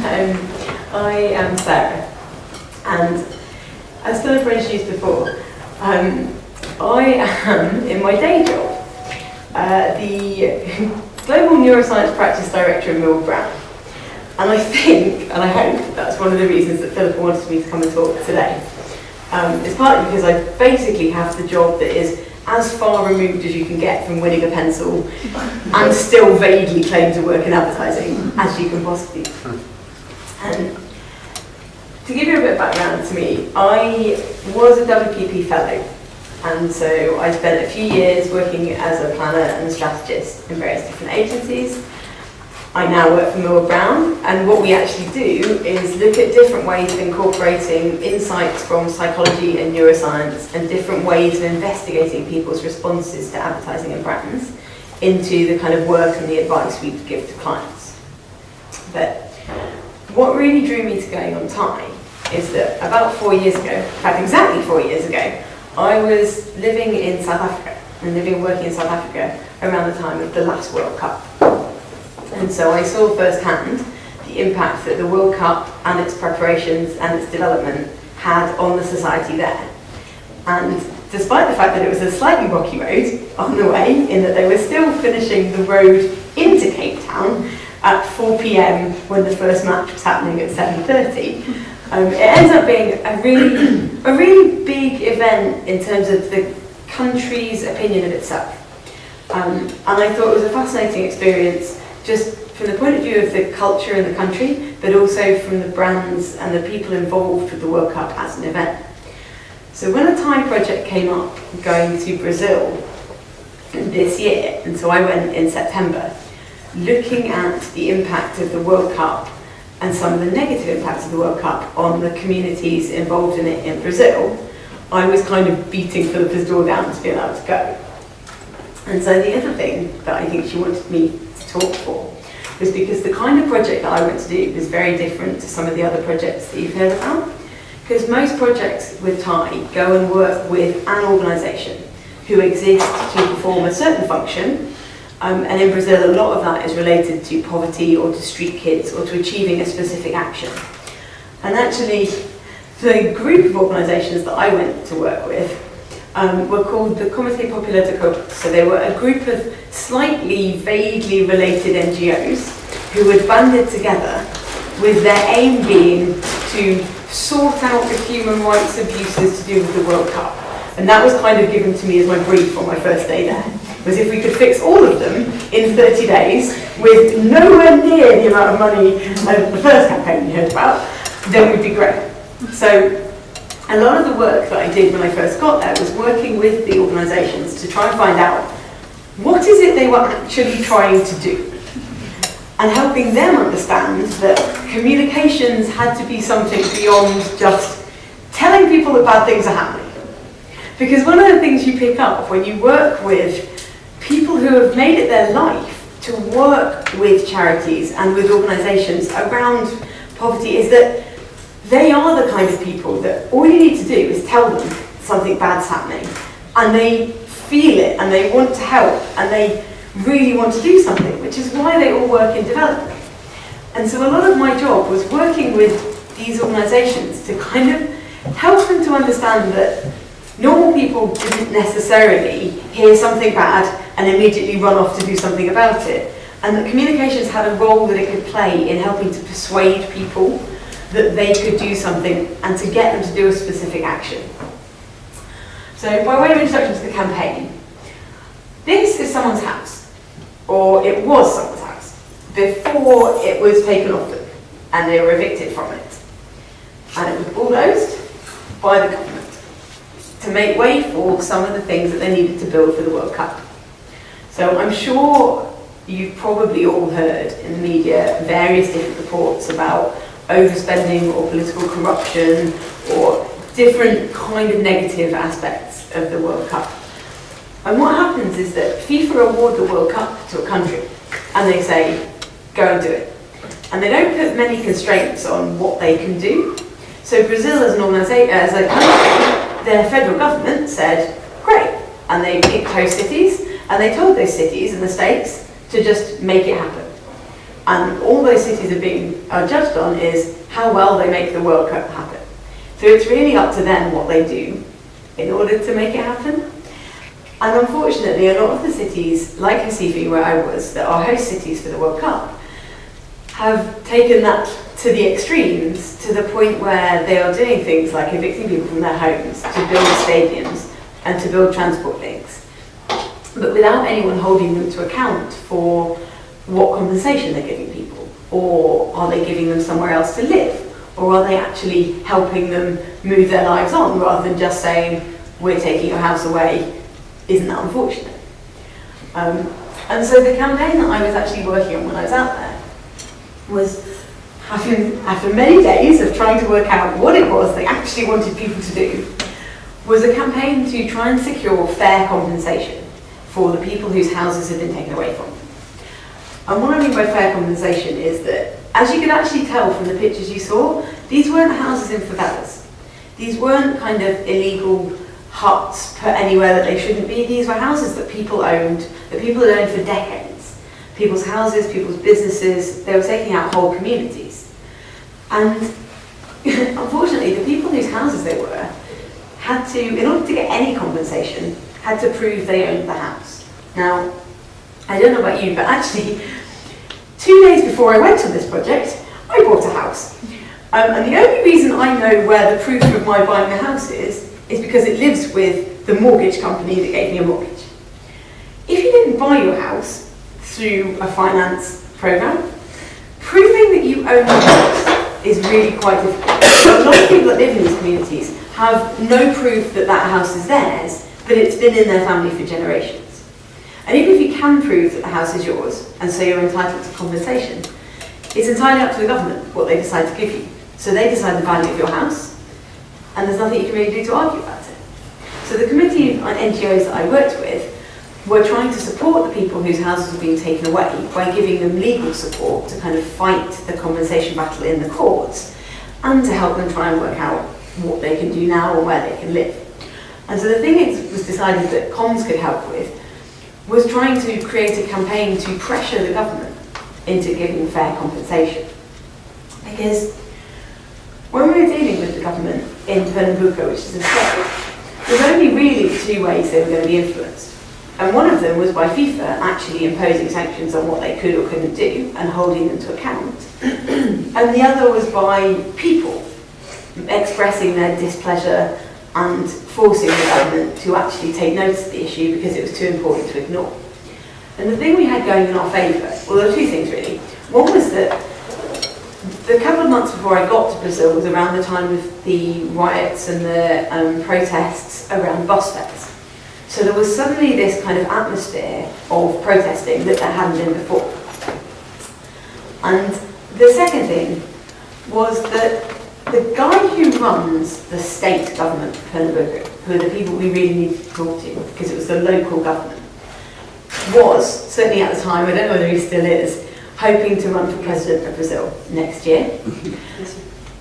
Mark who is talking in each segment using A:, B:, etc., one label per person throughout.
A: I am Sarah, and as Philip introduced before, I am, in my day job, the Global Neuroscience Practice Director at Millward Brown. And I think, and I hope, that's one of the reasons that Philip wanted me to come and talk today. It's partly because I basically have the job that is as far removed as you can get from winning a pencil and still vaguely claim to work in advertising as you can possibly. And to give you a bit of background to me, I was a WPP fellow, and so I spent a few years working as a planner and a strategist in various different agencies. I now work for Millward Brown, and what we actually do is look at different ways of incorporating insights from psychology and neuroscience and different ways of investigating people's responses to advertising and brands into the kind of work and the advice we give to clients. But what really drew me to going on Time is that about 4 years ago, in fact exactly 4 years ago, I was living in South Africa and living and working in South Africa around the time of the last World Cup. And so I saw firsthand the impact that the World Cup and its preparations and its development had on the society there. And despite the fact that it was a slightly rocky road on the way, in that they were still finishing the road into Cape Town at 4 p.m. when the first match was happening at 7:30, it ends up being a really big event in terms of the country's opinion of itself. And I thought it was a fascinating experience, just from the point of view of the culture in the country, but also from the brands and the people involved with the World Cup as an event. So when a Time project came up going to Brazil this year, and so I went in September, looking at the impact of the World Cup and some of the negative impacts of the World Cup on the communities involved in it in Brazil, I was kind of beating Philippa's door down to be allowed to go. And so the other thing that I think she wanted me to talk for was because the kind of project that I went to do was very different to some of the other projects that you've heard about. Because most projects with Time go and work with an organisation who exists to perform a certain function, and in Brazil a lot of that is related to poverty or to street kids or to achieving a specific action. And actually the group of organisations that I went to work with were called the Comité Popular de Cope. So they were a group of slightly vaguely related NGOs who had banded together with their aim being to sort out the human rights abuses to do with the World Cup. And that was kind of given to me as my brief on my first day there, was if we could fix all of them in 30 days with nowhere near the amount of money of the first campaign you heard about, then we'd be great. So a lot of the work that I did when I first got there was working with the organisations to try and find out what is it they were actually trying to do, and helping them understand that communications had to be something beyond just telling people that bad things are happening. Because one of the things you pick up when you work with people who have made it their life to work with charities and with organisations around poverty is that they are the kind of people that all you need to do is tell them something bad's happening, and they feel it and they want to help and they really want to do something, which is why they all work in development. And so a lot of my job was working with these organisations to kind of help them to understand that normal people didn't necessarily hear something bad and immediately run off to do something about it, and that communications had a role that it could play in helping to persuade people that they could do something and to get them to do a specific action. So by way of introduction to the campaign, this is someone's house, or it was someone's house, before it was taken off them and they were evicted from it. And it was bulldozed by the government to make way for some of the things that they needed to build for the World Cup. So I'm sure you've probably all heard in the media various different reports about overspending or political corruption or different kind of negative aspects of the World Cup. And what happens is that FIFA award the World Cup to a country and they say, go and do it. And they don't put many constraints on what they can do. So Brazil as an organisation, as a country, their federal government said, great. And they picked host cities and they told those cities and the states to just make it happen. And all those cities are judged on is how well they make the World Cup happen. So it's really up to them what they do in order to make it happen. And unfortunately, a lot of the cities, like Recife, where I was, that are host cities for the World Cup, have taken that to the extremes, to the point where they are doing things like evicting people from their homes to build stadiums and to build transport links, but without anyone holding them to account for what compensation they're giving people, or are they giving them somewhere else to live, or are they actually helping them move their lives on rather than just saying, we're taking your house away. Isn't that unfortunate? And so the campaign that I was actually working on when I was out there was, after many days of trying to work out what it was they actually wanted people to do, was a campaign to try and secure fair compensation for the people whose houses had been taken away from them. And what I mean by fair compensation is that, as you could actually tell from the pictures you saw, these weren't houses in favelas. These weren't kind of illegal huts put anywhere that they shouldn't be. These were houses that people owned, that people had owned for decades. People's houses, people's businesses, they were taking out whole communities. And unfortunately, the people whose houses they were had to, in order to get any compensation, had to prove they owned the house. Now, I don't know about you, but actually, 2 days before I went on this project, I bought a house. And the only reason I know where the proof of my buying the house is because it lives with the mortgage company that gave me a mortgage. If you didn't buy your house through a finance program, proving that you own the house is really quite difficult. So a lot of people that live in these communities have no proof that that house is theirs, but it's been in their family for generations. And even if you can prove that the house is yours, and so you're entitled to compensation, it's entirely up to the government what they decide to give you. So they decide the value of your house, and there's nothing you can really do to argue about it. So the committee of NGOs that I worked with were trying to support the people whose houses were being taken away by giving them legal support to kind of fight the compensation battle in the courts, and to help them try and work out what they can do now or where they can live. And so the thing it was decided that comms could help with was trying to create a campaign to pressure the government into giving fair compensation. Because when we were dealing with the government in Pernambuco, which is a state, there was only really 2 ways they were going to be influenced. And one of them was by FIFA actually imposing sanctions on what they could or couldn't do and holding them to account. And the other was by people expressing their displeasure and forcing the government to actually take notice of the issue because it was too important to ignore. And the thing we had going in our favour, well, there were 2 things really. One was that the couple of months before I got to Brazil was around the time of the riots and the protests around bus fares. So there was suddenly this kind of atmosphere of protesting that there hadn't been before. And the second thing was that the guy who runs the state government of Pernambuco, who are the people we really needed to talk to because it was the local government, was, certainly at the time, I don't know whether he still is, hoping to run for president of Brazil next year.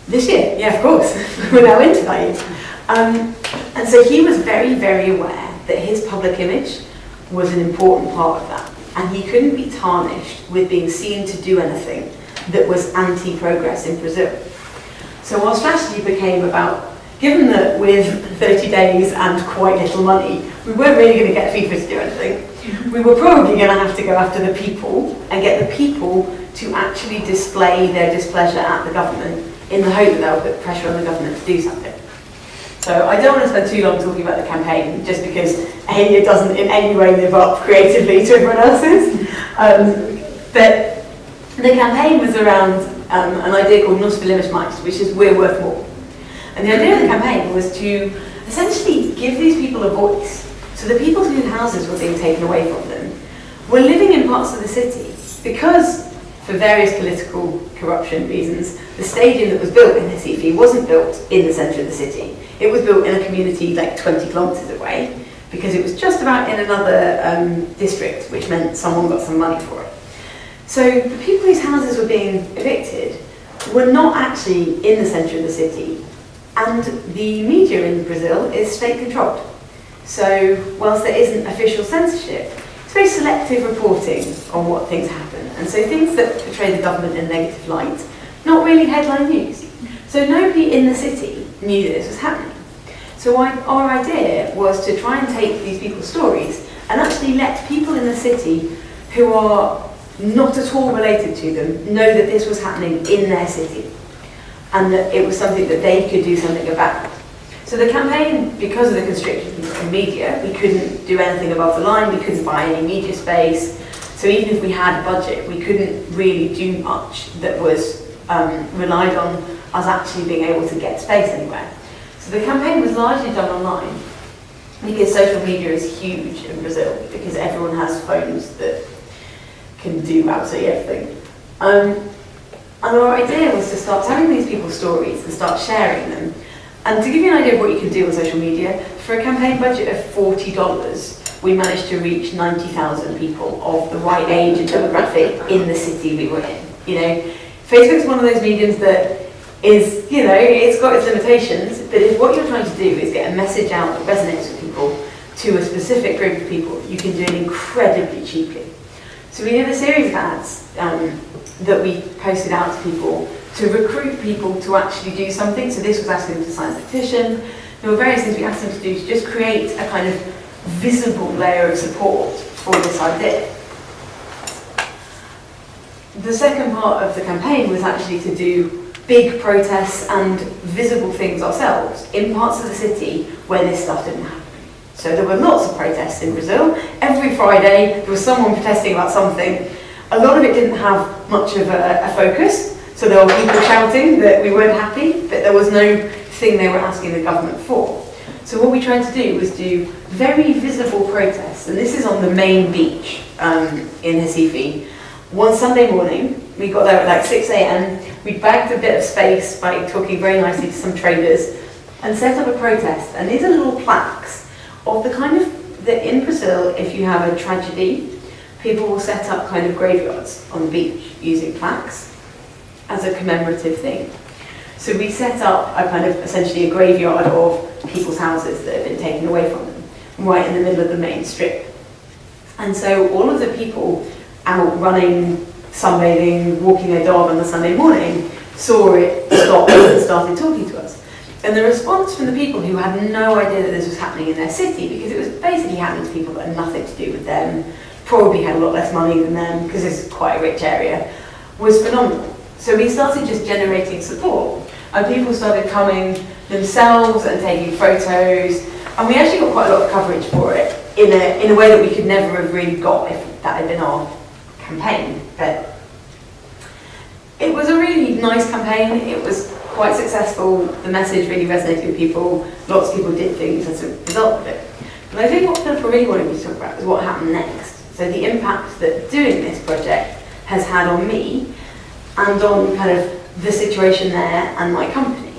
A: This year, yeah, of course. We're now into that year. And so he was very, very aware that his public image was an important part of that. And he couldn't be tarnished with being seen to do anything that was anti-progress in Brazil. So our strategy became about, given that with 30 days and quite little money, we weren't really going to get FIFA to do anything. We were probably going to have to go after the people and get the people to actually display their displeasure at the government in the hope that they'll put pressure on the government to do something. So I don't want to spend too long talking about the campaign, just because A, it doesn't in any way live up creatively to everyone else's. But the campaign was around an idea called Nós Valemos Mais, which is we're worth more. And the idea of the campaign was to essentially give these people a voice. So the people whose houses were being taken away from them were living in parts of the city because, for various political corruption reasons, the stadium that was built in Recife wasn't built in the centre of the city. It was built in a community like 20 kilometres away because it was just about in another district, which meant someone got some money for it. So the people whose houses were being evicted were not actually in the centre of the city, and the media in Brazil is state-controlled. So whilst there isn't official censorship, it's very selective reporting on what things happen. And so things that portray the government in a negative light, not really headline news. So nobody in the city knew that this was happening. So our idea was to try and take these people's stories and actually let people in the city who are not at all related to them know that this was happening in their city and that it was something that they could do something about. So the campaign, because of the constrictions on media, we couldn't do anything above the line, we couldn't buy any media space. So even if we had a budget, we couldn't really do much that was relied on us actually being able to get space anywhere. So the campaign was largely done online because social media is huge in Brazil because everyone has phones that can do absolutely everything. And our idea was to start telling these people's stories and start sharing them. And to give you an idea of what you can do on social media, for a campaign budget of $40, we managed to reach 90,000 people of the right age and demographic in the city we were in. You know, Facebook's one of those mediums that is, you know, it's got its limitations, but if what you're trying to do is get a message out that resonates with people to a specific group of people, you can do it incredibly cheaply. So we did a series of ads that we posted out to people to recruit people to actually do something. So this was asking them to sign a petition. There were various things we asked them to do to just create a kind of visible layer of support for this idea. The second part of the campaign was actually to do big protests and visible things ourselves in parts of the city where this stuff didn't happen. So there were lots of protests in Brazil. Every Friday there was someone protesting about something. A lot of it didn't have much of a focus. So there were people shouting that we weren't happy, but there was no thing they were asking the government for. So what we tried to do was do very visible protests, and this is on the main beach in Recife. One Sunday morning, we got there at like 6 a.m. We bagged a bit of space by talking very nicely to some traders and set up a protest. And these are little plaques of the kind of, that in Brazil, if you have a tragedy, people will set up kind of graveyards on the beach using plaques as a commemorative thing. So we set up a kind of essentially a graveyard of people's houses that have been taken away from them, right in the middle of the main strip. And so all of the people out running, sunbathing, walking their dog on the Sunday morning saw it, stopped and started talking to us. And the response from the people who had no idea that this was happening in their city, because it was basically happening to people that had nothing to do with them, probably had a lot less money than them, because this is quite a rich area, was phenomenal. So we started just generating support, and people started coming themselves and taking photos, and we actually got quite a lot of coverage for it in a way that we could never have really got if that had been our campaign. But it was a really nice campaign. It was quite successful. The message really resonated with people. Lots of people did things as a result of it. But I think what Philippa really wanted me to talk about is what happened next. So the impact that doing this project has had on me and on kind of the situation there and my company.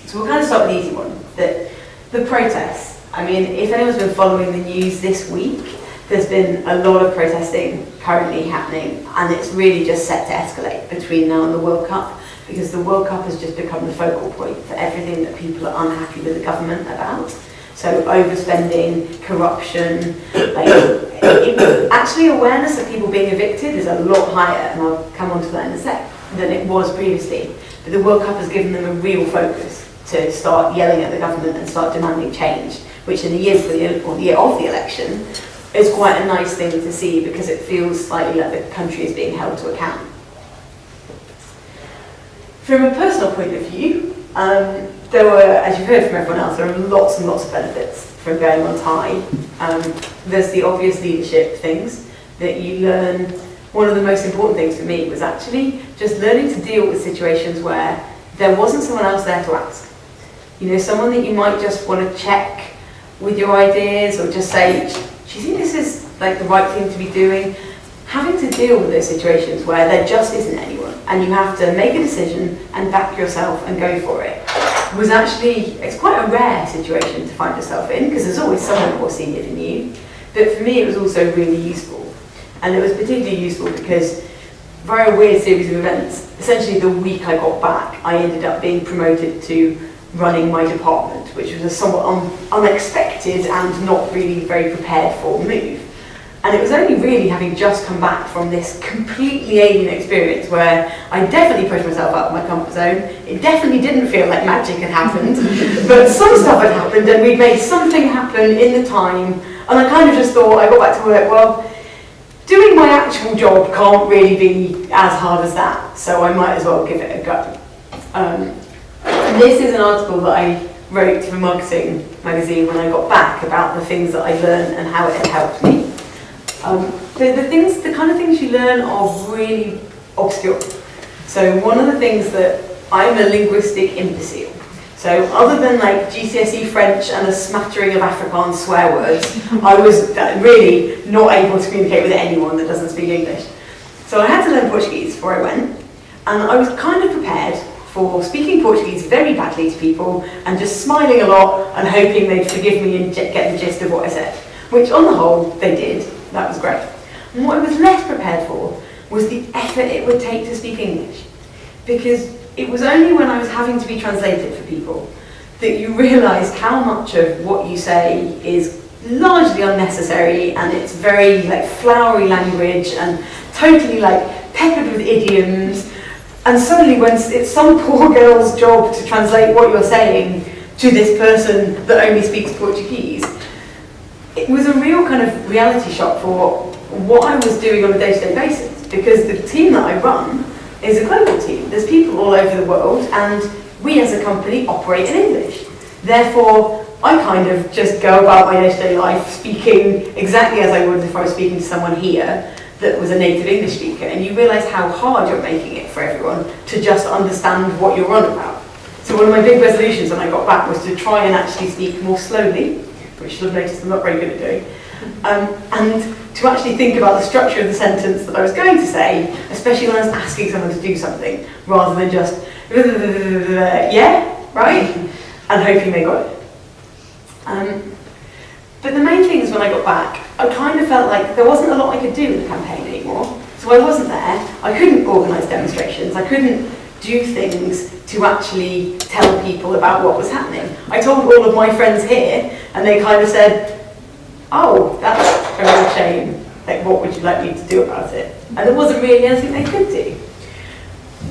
A: So we'll kind of start with the easy one, that the protests. I mean, if anyone's been following the news this week, there's been a lot of protesting currently happening, and it's really just set to escalate between now and the World Cup, because the World Cup has just become the focal point for everything that people are unhappy with the government about. So overspending, corruption, actually awareness of people being evicted is a lot higher, and I'll come on to that in a sec, than it was previously. But the World Cup has given them a real focus to start yelling at the government and start demanding change, which in the year of the election is quite a nice thing to see, because it feels slightly like the country is being held to account. From a personal point of view, there were, as you've heard from everyone else, there are lots and lots of benefits from going on TIE. There's the obvious leadership things that you learn. One of the most important things for me was actually just learning to deal with situations where there wasn't someone else there to ask. You know, someone that you might just want to check with your ideas, or just say, do you think this is like the right thing to be doing? Having to deal with those situations where there just isn't anyone, and you have to make a decision and back yourself and go for it, was actually, it's quite a rare situation to find yourself in, because there's always someone more senior than you. But for me, it was also really useful. And it was particularly useful because, via a weird series of events, essentially the week I got back, I ended up being promoted to running my department, which was a somewhat unexpected and not really very prepared for move. And it was only really having just come back from this completely alien experience where I definitely pushed myself out of my comfort zone. It definitely didn't feel like magic had happened, but some stuff had happened and we'd made something happen in the time. And I kind of just thought, I got back to work, well, doing my actual job can't really be as hard as that, so I might as well give it a go. This is an article that I wrote for Marketing magazine when I got back about the things that I learned and how it had helped me. The kind of things you learn are really obscure. So one of the things that I'm a linguistic imbecile. So other than like GCSE French and a smattering of Afrikaans swear words, I was really not able to communicate with anyone that doesn't speak English. So I had to learn Portuguese before I went, and I was kind of prepared for speaking Portuguese very badly to people and just smiling a lot and hoping they'd forgive me and get the gist of what I said, which on the whole they did. That was great. And what I was less prepared for was the effort it would take to speak English, because it was only when I was having to be translated for people that you realised how much of what you say is largely unnecessary, and it's very like flowery language and totally like peppered with idioms. And suddenly when it's some poor girl's job to translate what you're saying to this person that only speaks Portuguese, it was a real kind of reality shock for what I was doing on a day-to-day basis, because the team that I run is a global team. There's people all over the world, and we as a company operate in English. Therefore, I kind of just go about my day-to-day life speaking exactly as I would if I was speaking to someone here that was a native English speaker, and you realise how hard you're making it for everyone to just understand what you're on about. So one of my big resolutions when I got back was to try and actually speak more slowly, which you'll have noticed I'm not very good at doing, and to actually think about the structure of the sentence that I was going to say, especially when I was asking someone to do something, rather than just, yeah, right, and hoping they got it. But the main thing is when I got back, I kind of felt like there wasn't a lot I could do in the campaign anymore. So I wasn't there, I couldn't organise demonstrations, I couldn't do things to actually tell people about what was happening. I told all of my friends here, and they kind of said, oh, that's a real shame, like what would you like me to do about it? And there wasn't really anything they could do.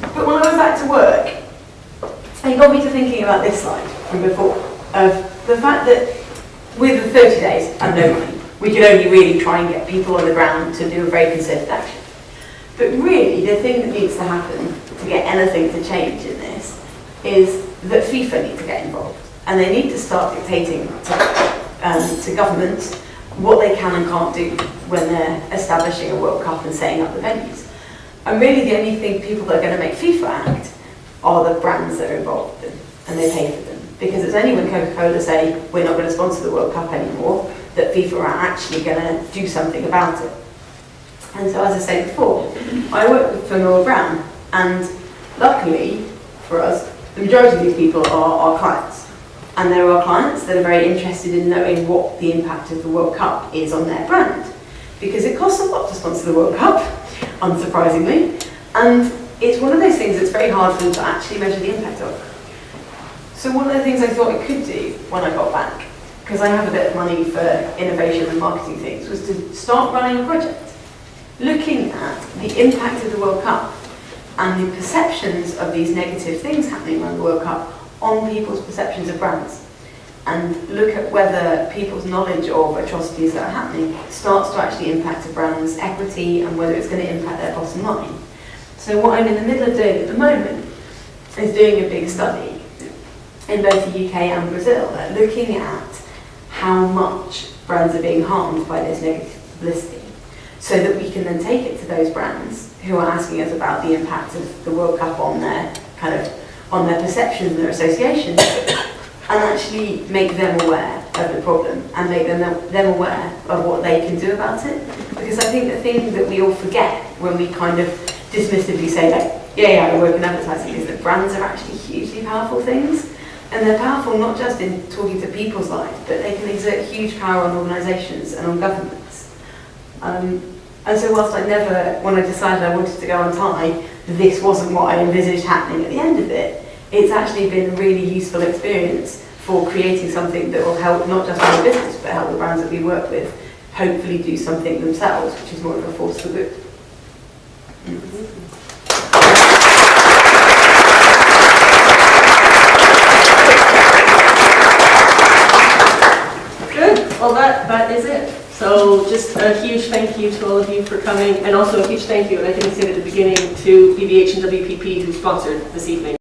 A: But when I went back to work, it got me to thinking about this slide from before, of the fact that with the 30 days and no money, we could only really try and get people on the ground to do a very concerted action. But really, the thing that needs to happen to get anything to change in this is that FIFA need to get involved, and they need to start dictating to governments what they can and can't do when they're establishing a World Cup and setting up the venues. And really the only people that are going to make FIFA act are the brands that are involved with them, and they pay for them. Because it's only when Coca-Cola say, we're not going to sponsor the World Cup anymore, that FIFA are actually going to do something about it. And so, as I said before, I work for Millward Brown, and luckily for us, the majority of these people are our clients. And there are clients that are very interested in knowing what the impact of the World Cup is on their brand. Because it costs a lot to sponsor the World Cup, unsurprisingly, and it's one of those things that's very hard for them to actually measure the impact of. So one of the things I thought I could do when I got back, because I have a bit of money for innovation and marketing things, was to start running a project looking at the impact of the World Cup and the perceptions of these negative things happening around the World Cup on people's perceptions of brands, and look at whether people's knowledge of atrocities that are happening starts to actually impact a brand's equity and whether it's going to impact their bottom line. So what I'm in the middle of doing at the moment is doing a big study in both the UK and Brazil, looking at how much brands are being harmed by this negative publicity, so that we can then take it to those brands who are asking us about the impact of the World Cup on their perceptions and their associations, and actually make them aware of the problem and make them aware of what they can do about it. Because I think the thing that we all forget when we kind of dismissively say, like, yeah, I work in advertising, is that brands are actually hugely powerful things. And they're powerful not just in talking to people's lives, but they can exert huge power on organisations and on governments. And so whilst when I decided I wanted to go on Thai, this wasn't what I envisaged happening at the end of it, it's actually been a really useful experience for creating something that will help not just our business, but help the brands that we work with hopefully do something themselves, which is more of a force for good.
B: Good. Well, that is it. So just a huge thank you to all of you for coming, and also a huge thank you, and I didn't say it at the beginning, to BVH and WPP who sponsored this evening.